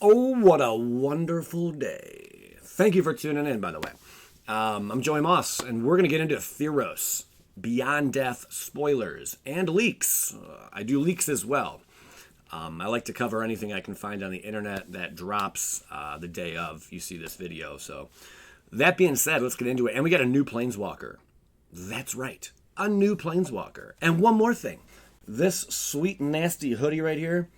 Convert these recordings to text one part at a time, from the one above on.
Oh, what a wonderful day. Thank you for tuning in, by the way. I'm Joey Moss, and we're going to get into Theros, Beyond Death spoilers, and leaks. I do leaks as well. I like to cover anything I can find on the internet that drops the day of you see this video. So that being said, let's get into it. And we got a new Planeswalker. That's right, a new Planeswalker. And one more thing. This sweet, nasty hoodie right here,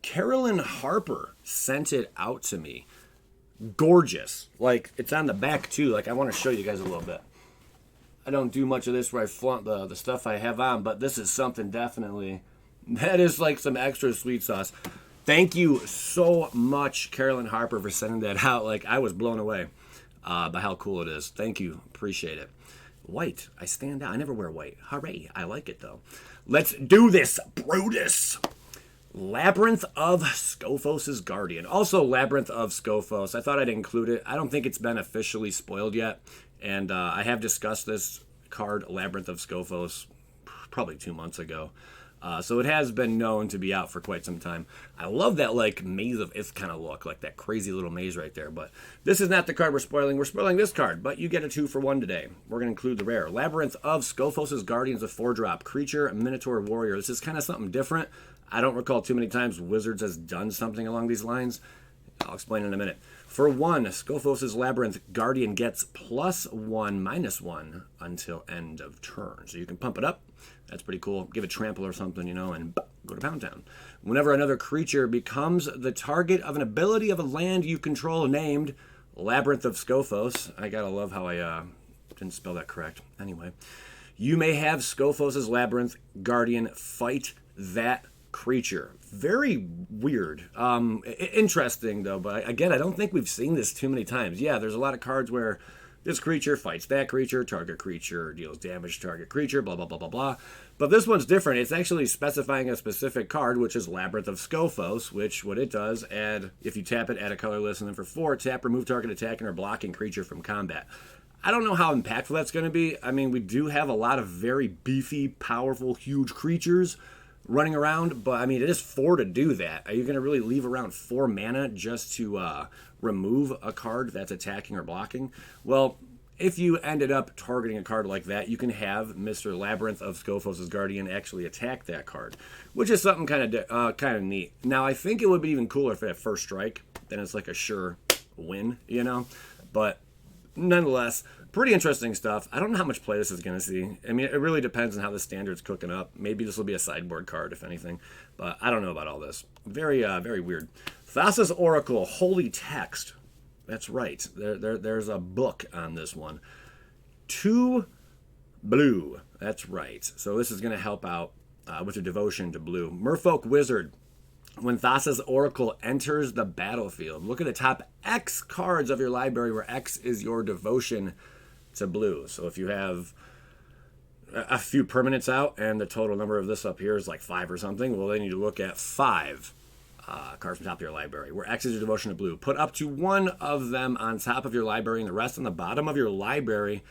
Carolyn Harper sent it out to me. Gorgeous. Like, it's on the back, too. Like, I want to show you guys a little bit. I don't do much of this where I flaunt the stuff I have on, but this is something definitely. That is like some extra sweet sauce. Thank you so much, Carolyn Harper, for sending that out. Like, I was blown away by how cool it is. Thank you. Appreciate it. White. I stand out. I never wear white. Hooray. I like it, though. Let's do this, Brutus. Labyrinth of Scophos' Guardian. Also, Labyrinth of Scophos. I thought I'd include it. I don't think it's been officially spoiled yet. And I have discussed this card, Labyrinth of Scophos, probably 2 months ago. So it has been known to be out for quite some time. I love that, like, Maze of Ith kind of look, like that crazy little maze right there. But this is not the card we're spoiling. We're spoiling this card, but you get a 2-for-1 today. We're going to include the rare. Labyrinth of Scophos' Guardians, a 4-drop. Creature, Minotaur Warrior. This is kind of something different. I don't recall too many times Wizards has done something along these lines. I'll explain in a minute. For 1, Scophos' Labyrinth Guardian gets +1/-1 until end of turn. So you can pump it up. That's pretty cool. Give it trample or something, you know, and go to Pantheon. Whenever another creature becomes the target of an ability of a land you control named Labyrinth of Scophos. I gotta love how I didn't spell that correct. Anyway, you may have Scophos' Labyrinth Guardian fight that creature. Very weird. Interesting, though, but again, I don't think we've seen this too many times. Yeah, there's a lot of cards where this creature fights that creature, target creature deals damage to target creature, blah, blah, blah, blah, blah. But this one's different. It's actually specifying a specific card, which is Labyrinth of Scophos, which what it does, if you tap it, add a colorless, and then for 4, tap, remove target attacking or blocking creature from combat. I don't know how impactful that's going to be. I mean, we do have a lot of very beefy, powerful, huge creatures running around, but I mean, it is 4 to do that. Are you going to really leave around 4 mana just to remove a card that's attacking or blocking? Well, if you ended up targeting a card like that, you can have Mr. Labyrinth of Scophos' Guardian actually attack that card, which is something kind of neat. Now, I think it would be even cooler if it had first strike. Then it's like a sure win, you know? But nonetheless, pretty interesting stuff. I don't know how much play this is going to see. I mean, it really depends on how the standard's cooking up. Maybe this will be a sideboard card, if anything. But I don't know about all this. Very, very weird. Fascist Oracle, Holy Text. That's right. There's a book on this one. 2 blue. That's right. So this is going to help out with your devotion to blue. Merfolk Wizard. When Thassa's Oracle enters the battlefield, look at the top X cards of your library where X is your devotion to blue. So if you have a few permanents out and the total number of this up here is like 5 or something, well, then you look at 5 cards from top of your library where X is your devotion to blue. Put up to 1 of them on top of your library and the rest on the bottom of your library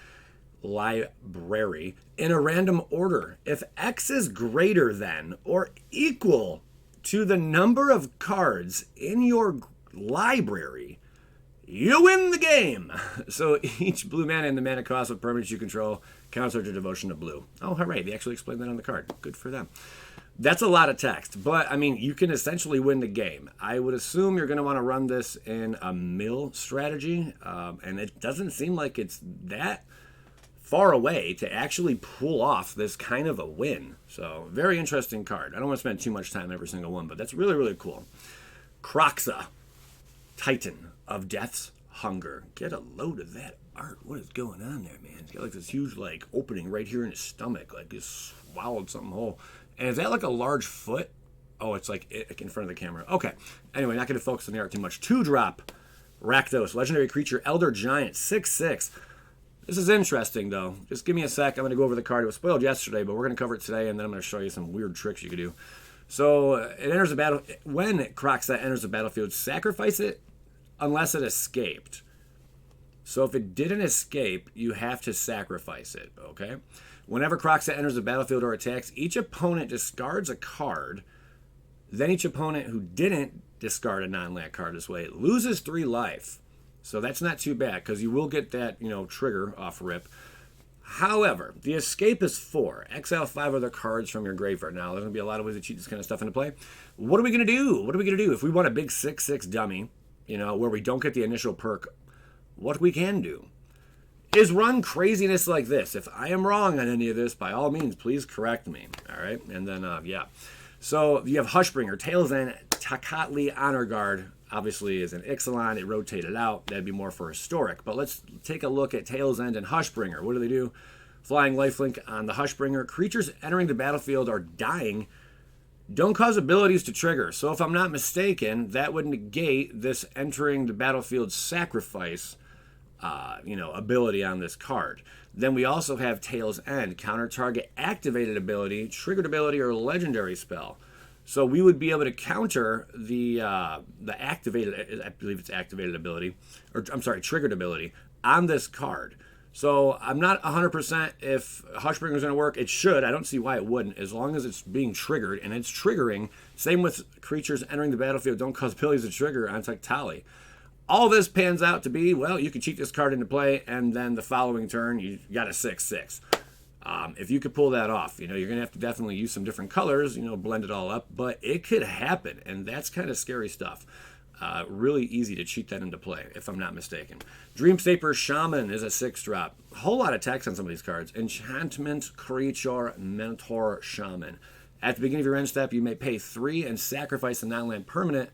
in a random order. If X is greater than or equal to the number of cards in your library, you win the game. So each blue mana and the mana cost of permanents you control counts towards your devotion to blue. Oh, hooray. They actually explained that on the card. Good for them. That's a lot of text, but I mean, you can essentially win the game. I would assume you're going to want to run this in a mill strategy, and it doesn't seem like it's that far away to actually pull off this kind of a win. So, very interesting card. I don't want to spend too much time every single one, but that's really, really cool. Crocs, Titan of Death's Hunger. Get a load of that art. What is going on there, man? He's got like this huge like opening right here in his stomach, like he's swallowed something whole. And is that like a large foot? Oh, it's like in front of the camera. Okay. Anyway, not going to focus on the art too much. 2-drop Raktos, legendary creature, Elder Giant, 6/6. This is interesting, though. Just give me a sec. I'm going to go over the card. It was spoiled yesterday, but we're going to cover it today, and then I'm going to show you some weird tricks you can do. So it enters the battle. When Crocs enters the battlefield, sacrifice it unless it escaped. So if it didn't escape, you have to sacrifice it, okay? Whenever Crocs enters the battlefield or attacks, each opponent discards a card. Then each opponent who didn't discard a non-land card this way. It loses 3 life. So that's not too bad, because you will get that, trigger off rip. However, the escape is 4. Exile 5 other cards from your graveyard. Now, there's going to be a lot of ways to cheat this kind of stuff into play. What are we going to do? What are we going to do? If we want a big 6/6 dummy, where we don't get the initial perk, what we can do is run craziness like this. If I am wrong on any of this, by all means, please correct me. All right? And then, yeah. So you have Hushbringer, Tails End, Takatli, Honor Guard. Obviously, is an Ixalan. It rotated out. That'd be more for historic. But let's take a look at Tails End and Hushbringer. What do? Flying lifelink on the Hushbringer. Creatures entering the battlefield are dying. Don't cause abilities to trigger. So if I'm not mistaken, that would negate this entering the battlefield sacrifice, ability on this card. Then we also have Tails End. Counter target activated ability, triggered ability, or legendary spell. So we would be able to counter the activated, I believe it's activated ability, or I'm sorry, triggered ability on this card. So I'm not 100% if Hushbringer is going to work. It should. I don't see why it wouldn't, as long as it's being triggered, and it's triggering. Same with creatures entering the battlefield don't cause abilities to trigger on Takatli. All this pans out to be, well, you can cheat this card into play, and then the following turn, you got a 6/6. If you could pull that off, you're going to have to definitely use some different colors, blend it all up, but it could happen, and that's kind of scary stuff. Really easy to cheat that into play, if I'm not mistaken. Dreamscapers Shaman is a 6-drop. A whole lot of text on some of these cards. Enchantment Creature Mentor Shaman. At the beginning of your end step, you may pay 3 and sacrifice a non-land permanent.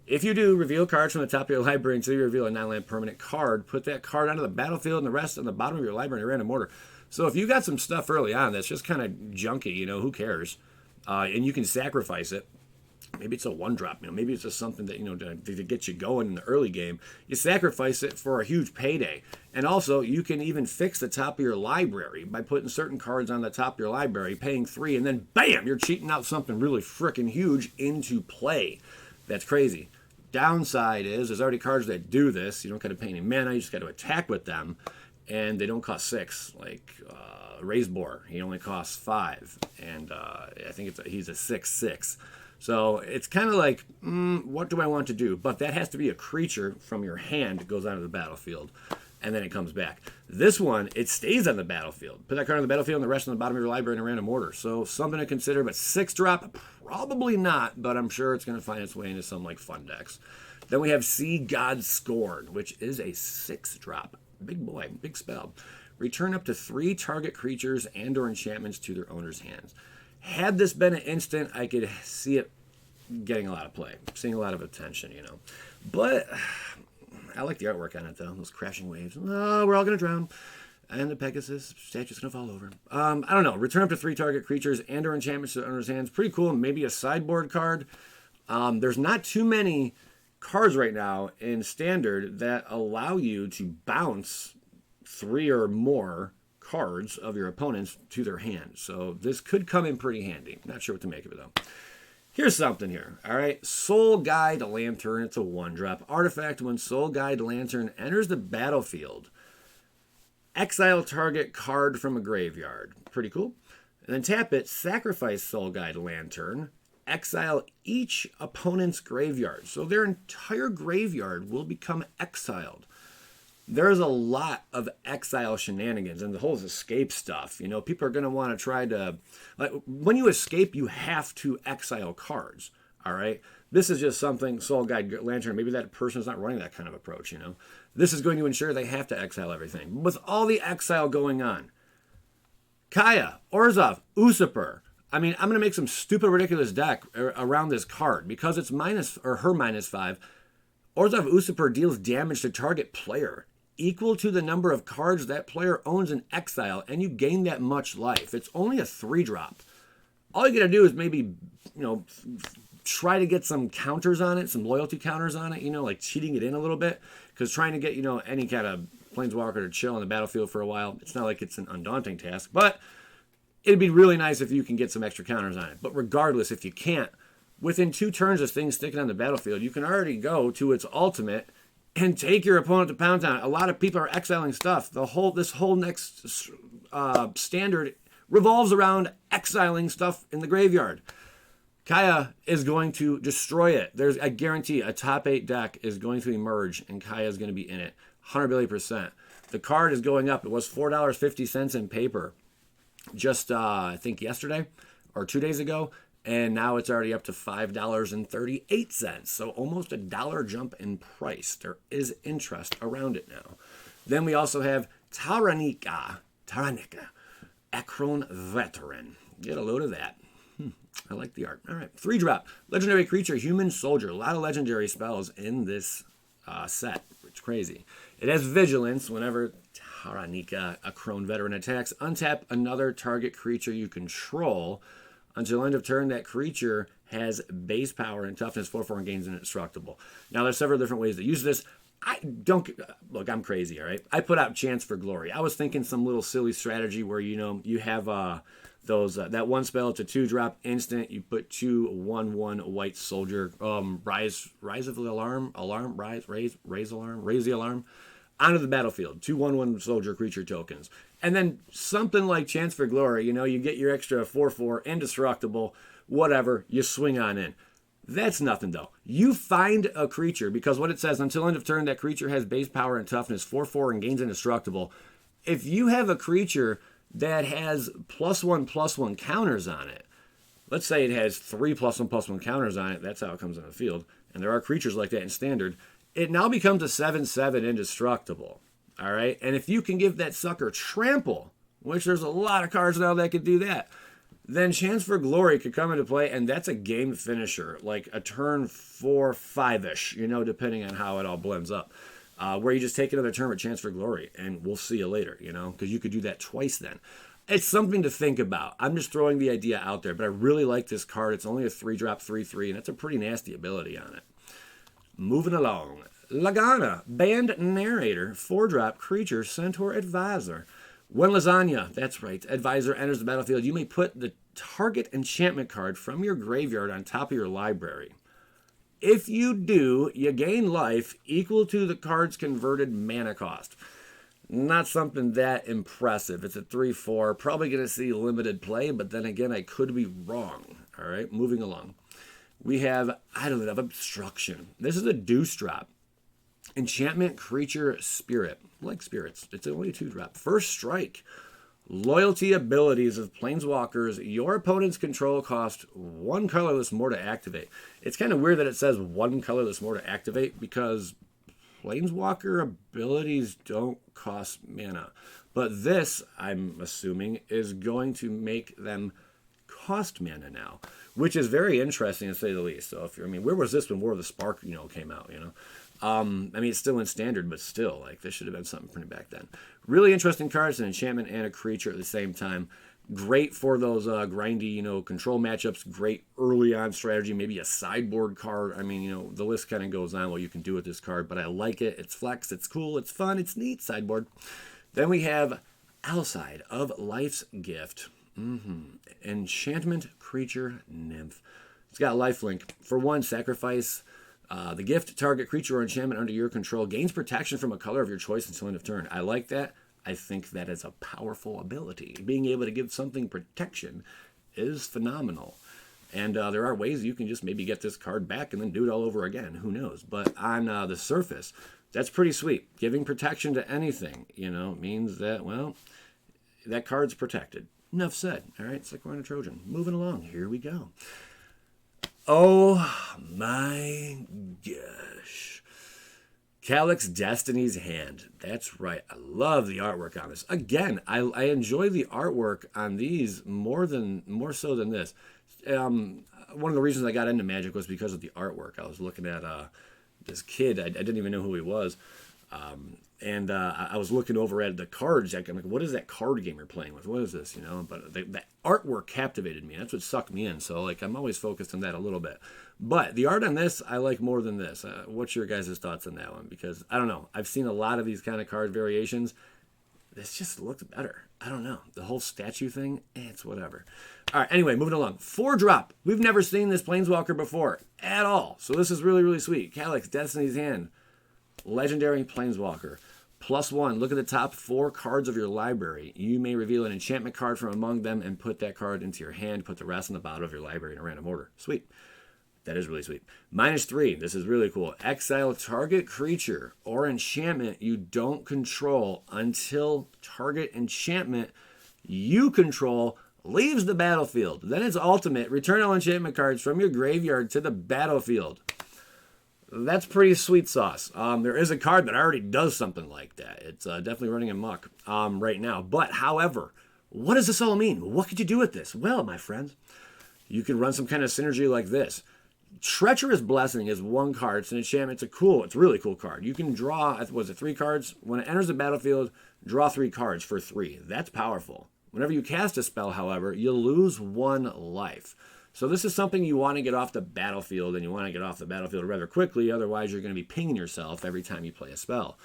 If you do, reveal cards from the top of your library until you reveal a non-land permanent card. Put that card onto the battlefield and the rest on the bottom of your library in a random order. So if you got some stuff early on that's just kind of junky, who cares? And you can sacrifice it. Maybe it's a 1-drop. Maybe it's just something that, to get you going in the early game. You sacrifice it for a huge payday. And also, you can even fix the top of your library by putting certain cards on the top of your library, paying 3, and then bam, you're cheating out something really freaking huge into play. That's crazy. Downside is there's already cards that do this. You don't got to pay any mana. You just got to attack with them. And they don't cost 6, like Raised Boar. He only costs 5, and I think he's a 6/6. So it's kind of like, what do I want to do? But that has to be a creature from your hand that goes onto the battlefield, and then it comes back. This one, it stays on the battlefield. Put that card on the battlefield, and the rest on the bottom of your library in a random order. So something to consider, but 6-drop, probably not, but I'm sure it's going to find its way into some like fun decks. Then we have Sea God Scorn, which is a 6-drop. Big boy, big spell. Return up to 3 target creatures and or enchantments to their owner's hands. Had this been an instant, I could see it getting a lot of play, seeing a lot of attention, But I like the artwork on it, though. Those crashing waves. Oh, we're all going to drown. And the Pegasus statue's going to fall over. I don't know. Return up to 3 target creatures and or enchantments to their owner's hands. Pretty cool. Maybe a sideboard card. There's not too many cards right now in Standard that allow you to bounce 3 or more cards of your opponents to their hand. So this could come in pretty handy. Not sure what to make of it, though. Here's something here. All right. Soul Guide Lantern. It's a 1-drop. Artifact. When Soul Guide Lantern enters the battlefield, exile target card from a graveyard. Pretty cool. And then tap it. Sacrifice Soul Guide Lantern. Exile each opponent's graveyard. So their entire graveyard will become exiled. There's a lot of exile shenanigans and the whole escape stuff. People are going to want to try to... when you escape, you have to exile cards. All right? This is just something, Soul Guide Lantern, maybe that person's not running that kind of approach, This is going to ensure they have to exile everything. With all the exile going on, Kaya, Orzhov, Usurper, I'm going to make some stupid, ridiculous deck around this card because it's her -5. Orzhov Usurper deals damage to target player equal to the number of cards that player owns in exile, and you gain that much life. It's only a 3-drop. All you got to do is maybe, try to get some counters on it, some loyalty counters on it, like cheating it in a little bit, because trying to get, any kind of Planeswalker to chill on the battlefield for a while, it's not like it's an undaunting task, but it'd be really nice if you can get some extra counters on it. But regardless, if you can't, within 2 turns of things sticking on the battlefield, you can already go to its ultimate and take your opponent to Pound Town. A lot of people are exiling stuff. This whole next Standard revolves around exiling stuff in the graveyard. Kaya is going to destroy it. I guarantee a top 8 deck is going to emerge, and Kaya is going to be in it. 100 billion percent. The card is going up. It was $4.50 in paper just, I think, yesterday or 2 days ago, and now it's already up to $5.38. So almost $1 jump in price. There is interest around it now. Then we also have Tonica, Akron Veteran. Get a load of that. I like the art. All right. 3-drop. Legendary creature, human soldier. A lot of legendary spells in this set. It's crazy. It has vigilance whenever Tonica, a Crone Veteran, attacks. Untap another target creature you control. Until end of turn, that creature has base power and toughness 4/4 and gains indestructible. Now, there's several different ways to use this. Look, I'm crazy, all right? I put out Chance for Glory. I was thinking some little silly strategy where, you have that one spell, it's a 2-drop instant. You put 2 1/1 white soldier, raise the alarm, raise the alarm onto the battlefield. 2 1/1 soldier creature tokens. And then something like Chance for Glory, you get your extra 4/4 indestructible, whatever, you swing on in. That's nothing, though. You find a creature, because what it says, until end of turn, that creature has base power and toughness 4/4 and gains indestructible. If you have a creature that has +1/+1 counters on it, let's say it has 3 +1/+1 counters on it, that's how it comes on the field, and there are creatures like that in Standard, it now becomes a 7/7 indestructible. All right? And if you can give that sucker trample, which there's a lot of cards now that could do that, then Chance for Glory could come into play, and that's a game finisher, like a turn 4-5-ish, depending on how it all blends up. Where you just take another turn with Chance for Glory, and we'll see you later, because you could do that twice then. It's something to think about. I'm just throwing the idea out there, but I really like this card. It's only a 3-drop, 3/3, and that's a pretty nasty ability on it. Moving along. Lagana, Band Narrator, 4-drop creature, Centaur Advisor. When Lasagna, that's right, Advisor enters the battlefield, you may put the target enchantment card from your graveyard on top of your library. If you do, you gain life equal to the card's converted mana cost. Not something that impressive. It's a 3/4. Probably going to see limited play, but then again, I could be wrong. All right, moving along. We have, Obstruction. This is a deuce drop. Enchantment Creature Spirit. Like spirits. It's only a 2-drop. First strike. Loyalty abilities of Planeswalkers. Your opponent's control cost 1 colorless more to activate. It's kind of weird that it says 1 colorless more to activate, because Planeswalker abilities don't cost mana. But this, I'm assuming, is going to make them cost mana now, which is very interesting to say the least. So where was this when War of the Spark, came out, it's still in Standard, but still, this should have been something pretty back then. Really interesting cards, an enchantment and a creature at the same time. Great for those grindy, control matchups. Great early on strategy, maybe a sideboard card. The list kind of goes on what you can do with this card, but I like it. It's flex, it's cool, it's fun, it's neat, sideboard. Then we have Outside of Life's Gift. Enchantment Creature Nymph. It's got lifelink. For 1, sacrifice the gift. Target creature or enchantment under your control gains protection from a color of your choice until end of turn. I like that. I think that is a powerful ability. Being able to give something protection is phenomenal. And there are ways you can just maybe get this card back and then do it all over again. Who knows? But on the surface, that's pretty sweet. Giving protection to anything, means that, that card's protected. Enough said. All right, it's like we're on a Trojan. Moving along. Here we go. Oh my gosh. Calyx Destiny's Hand. That's right. I love the artwork on this. Again, I enjoy the artwork on these more so than this. One of the reasons I got into Magic was because of the artwork. I was looking at this kid. I didn't even know who he was. And I was looking over at the cards. I'm like, what is that card game you're playing with? What is this? But the artwork captivated me. That's what sucked me in. So, I'm always focused on that a little bit. But the art on this, I like more than this. What's your guys' thoughts on that one? Because, I don't know. I've seen a lot of these kind of card variations. This just looks better. I don't know. The whole statue thing, it's whatever. All right, anyway, moving along. 4-drop. We've never seen this Planeswalker before at all. So this is really, really sweet. Calyx, Destiny's Hand. Legendary Planeswalker. +1, look at the top 4 cards of your library. You may reveal an enchantment card from among them and put that card into your hand. Put the rest in the bottom of your library in a random order. Sweet. That is really sweet. -3, this is really cool. Exile target creature or enchantment you don't control until target enchantment you control leaves the battlefield. Then it's ultimate. Return all enchantment cards from your graveyard to the battlefield. That's pretty sweet sauce. There is a card that already does something like that. It's definitely running amok right now. But, however, what does this all mean? What could you do with this? Well, my friends, you could run some kind of synergy like this. Treacherous Blessing is 1 card. It's an enchantment. It's a really cool card. You can draw, 3 cards? When it enters the battlefield, draw 3 cards for 3. That's powerful. Whenever you cast a spell, however, you lose 1 life. So this is something you want to get off the battlefield, and you want to get off the battlefield rather quickly, otherwise you're going to be pinging yourself every time you play a spell.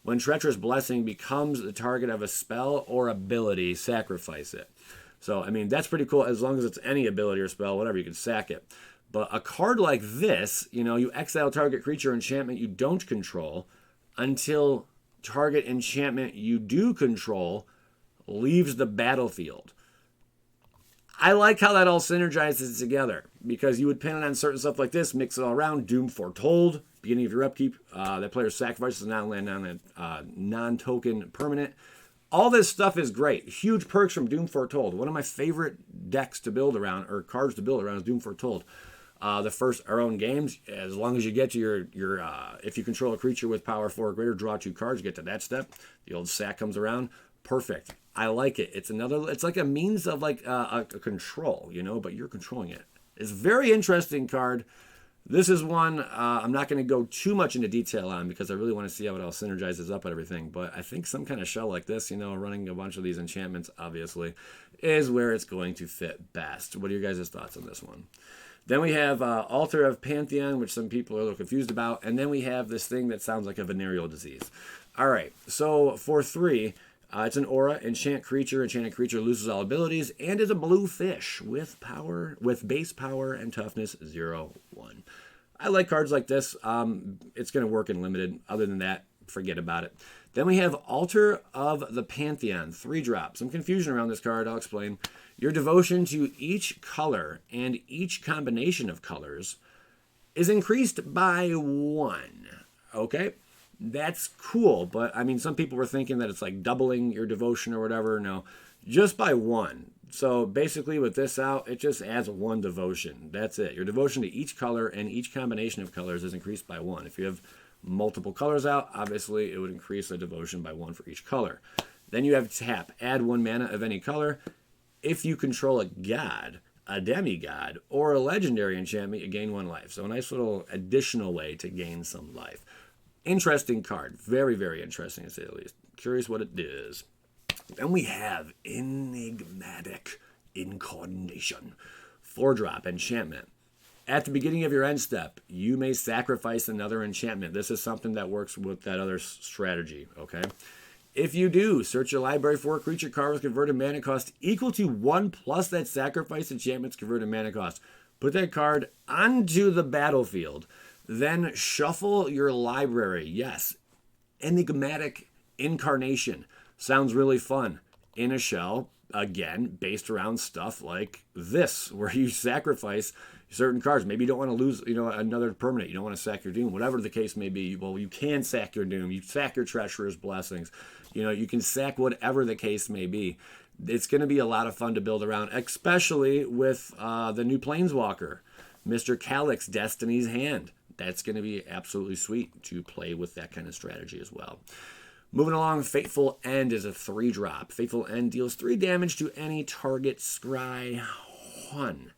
When Treacherous Blessing becomes the target of a spell or ability, sacrifice it. So, I mean, that's pretty cool. As long as it's any ability or spell, whatever, you can sack it. But a card like this, you exile target creature or enchantment you don't control until target enchantment you do control leaves the battlefield. I like how that all synergizes together, because you would pin it on certain stuff like this, mix it all around. Doom Foretold, beginning of your upkeep, that player sacrifices a non-land, non-token permanent. All this stuff is great. Huge perks from Doom Foretold. One of my favorite decks to build around, or cards to build around, is Doom Foretold. The first our own games, as long as you get to your if you control a creature with power 4 or greater, draw 2 cards, get to that step. The old sack comes around. Perfect. I like it. It's like a means of like a control, but you're controlling it. It's a very interesting card. This is one I'm not going to go too much into detail on, because I really want to see how it all synergizes up and everything. But I think some kind of shell like this, running a bunch of these enchantments, obviously, is where it's going to fit best. What are your guys' thoughts on this one? Then we have Altar of Pantheon, which some people are a little confused about. And then we have this thing that sounds like a venereal disease. All right, so for 3... it's an aura, enchanted creature loses all abilities, and is a blue fish with base power and toughness 0/1. I like cards like this. It's going to work in limited. Other than that, forget about it. Then we have Altar of the Pantheon, 3-drop. Some confusion around this card, I'll explain. Your devotion to each color and each combination of colors is increased by 1. Okay? That's cool, but I mean, some people were thinking that it's like doubling your devotion or whatever. No, just by 1. So basically with this out, it just adds 1 devotion. That's it. Your devotion to each color and each combination of colors is increased by 1. If you have multiple colors out, obviously it would increase the devotion by 1 for each color. Then you have tap, add 1 mana of any color. If you control a god, a demigod, or a legendary enchantment, you gain 1 life. So a nice little additional way to gain some life. Interesting card. Very, very interesting, to say the least. Curious what it is. Then we have Enigmatic Incarnation. 4-drop enchantment. At the beginning of your end step, you may sacrifice another enchantment. This is something that works with that other strategy, okay? If you do, search your library for a creature card with converted mana cost equal to 1 plus that sacrifice enchantment's converted mana cost. Put that card onto the battlefield. Then shuffle your library. Yes, Enigmatic Incarnation. Sounds really fun. In a shell, again, based around stuff like this, where you sacrifice certain cards. Maybe you don't want to lose, another permanent. You don't want to sack your Doom, whatever the case may be. Well, you can sack your Doom. You sack your Treacherous Blessings. You can sack whatever the case may be. It's going to be a lot of fun to build around, especially with the new Planeswalker, Mr. Calyx, Destiny's Hand. That's going to be absolutely sweet to play with that kind of strategy as well. Moving along, Fateful End is a 3-drop. Fateful End deals 3 damage to any target scry 1.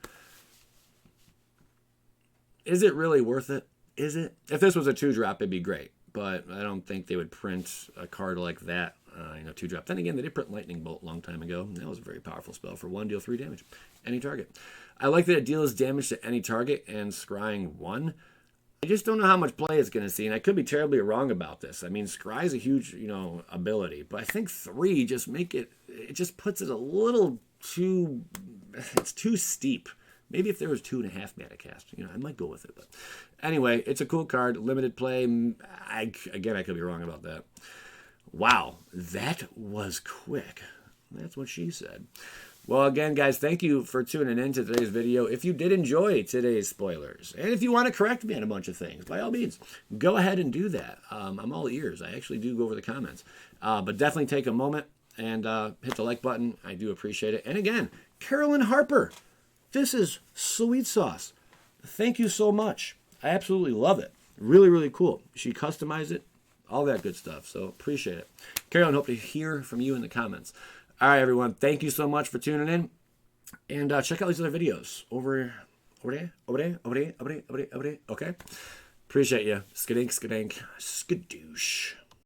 Is it really worth it? Is it? If this was a 2-drop, it'd be great. But I don't think they would print a card like that, 2-drop. Then again, they did print Lightning Bolt a long time ago. That was a very powerful spell. For 1, deal 3 damage. Any target. I like that it deals damage to any target and scrying 1. I just don't know how much play it's going to see, and I could be terribly wrong about this. I mean, Scry is a huge, ability, but I think 3 just it just puts it a little too, it's too steep. Maybe if there was 2.5 mana cast, I might go with it. But anyway, it's a cool card, limited play. Again, I could be wrong about that. Wow, that was quick. That's what she said. Well, again, guys, thank you for tuning in to today's video. If you did enjoy today's spoilers, and if you want to correct me on a bunch of things, by all means, go ahead and do that. I'm all ears. I actually do go over the comments. But definitely take a moment and hit the like button. I do appreciate it. And again, Carolyn Harper, this is sweet sauce. Thank you so much. I absolutely love it. Really, really cool. She customized it, all that good stuff. So appreciate it. Carolyn, hope to hear from you in the comments. All right, everyone. Thank you so much for tuning in. And check out these other videos over there. Okay? Appreciate you. Skadink, skadink, skadoosh.